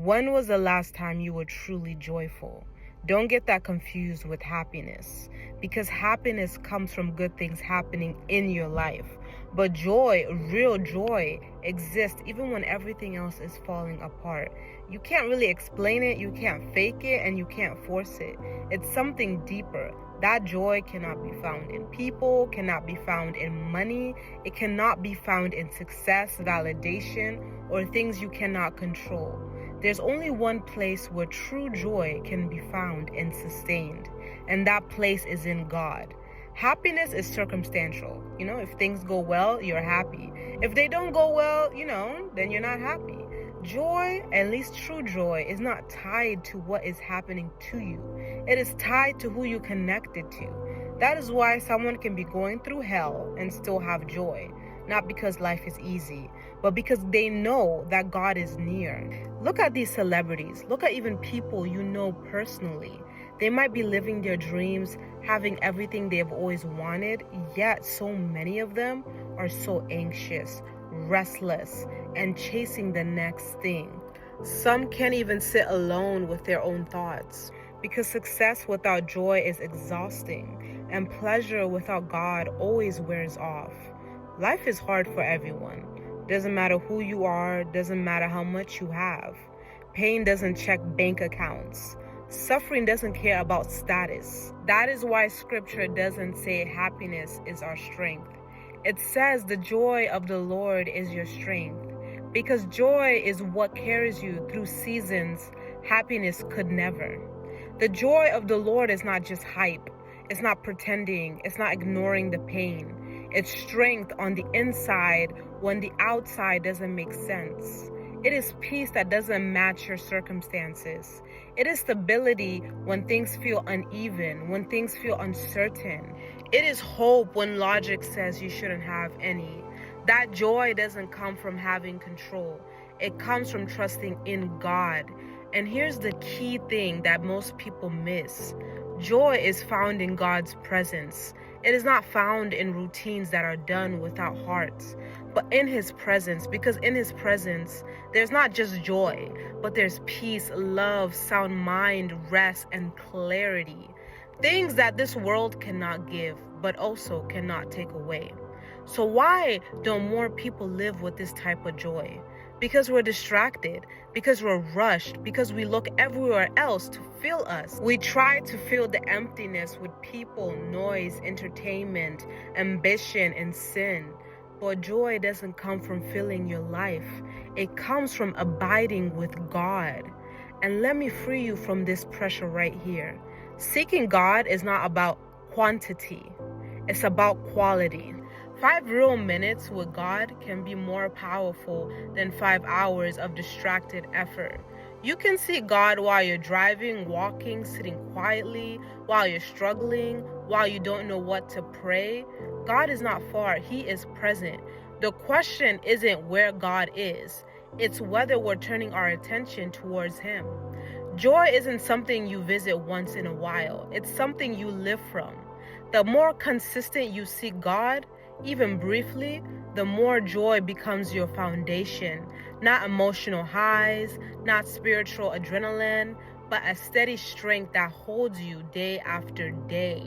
When was the last time you were truly joyful? Don't get that confused with happiness, because happiness comes from good things happening in your life. But joy, real joy, exists even when everything else is falling apart. You can't really explain it, you can't fake it, and you can't force it. It's something deeper. That joy cannot be found in people, cannot be found in money, it cannot be found in success, validation, or things you cannot control. There's only one place where true joy can be found and sustained, and that place is in God. Happiness is circumstantial. If things go well, you're happy. If they don't go well, then you're not happy. Joy, at least true joy, is not tied to what is happening to you. It is tied to who you connected to. That is why someone can be going through hell and still have joy. Not because life is easy, but because they know that God is near. Look at these celebrities. Look at even people you know personally. They might be living their dreams, having everything they've always wanted, yet so many of them are so anxious, restless, and chasing the next thing. Some can't even sit alone with their own thoughts, because success without joy is exhausting, and pleasure without God always wears off. Life is hard for everyone. Doesn't matter who you are, doesn't matter how much you have. Pain doesn't check bank accounts. Suffering doesn't care about status. That is why scripture doesn't say happiness is our strength. It says the joy of the Lord is your strength. Because joy is what carries you through seasons happiness could never. The joy of the Lord is not just hype. It's not pretending. It's not ignoring the pain. It's strength on the inside when the outside doesn't make sense. It is peace that doesn't match your circumstances. It is stability when things feel uneven, when things feel uncertain. It is hope when logic says you shouldn't have any. That joy doesn't come from having control. It comes from trusting in God. And here's the key thing that most people miss. Joy is found in God's presence. It is not found in routines that are done without hearts, but in His presence, because in His presence, there's not just joy, but there's peace, love, sound mind, rest, and clarity. Things that this world cannot give, but also cannot take away. So why don't more people live with this type of joy? Because we're distracted, because we're rushed, because we look everywhere else to fill us. We try to fill the emptiness with people, noise, entertainment, ambition, and sin. But joy doesn't come from filling your life. It comes from abiding with God. And let me free you from this pressure right here. Seeking God is not about quantity. It's about quality. 5 real minutes with God can be more powerful than 5 hours of distracted effort. You can seek God while you're driving, walking, sitting quietly, while you're struggling, while you don't know what to pray. God is not far, He is present. The question isn't where God is, it's whether we're turning our attention towards Him. Joy isn't something you visit once in a while, it's something you live from. The more consistent you seek God, even briefly, the more joy becomes your foundation. Not emotional highs, not spiritual adrenaline, but a steady strength that holds you day after day.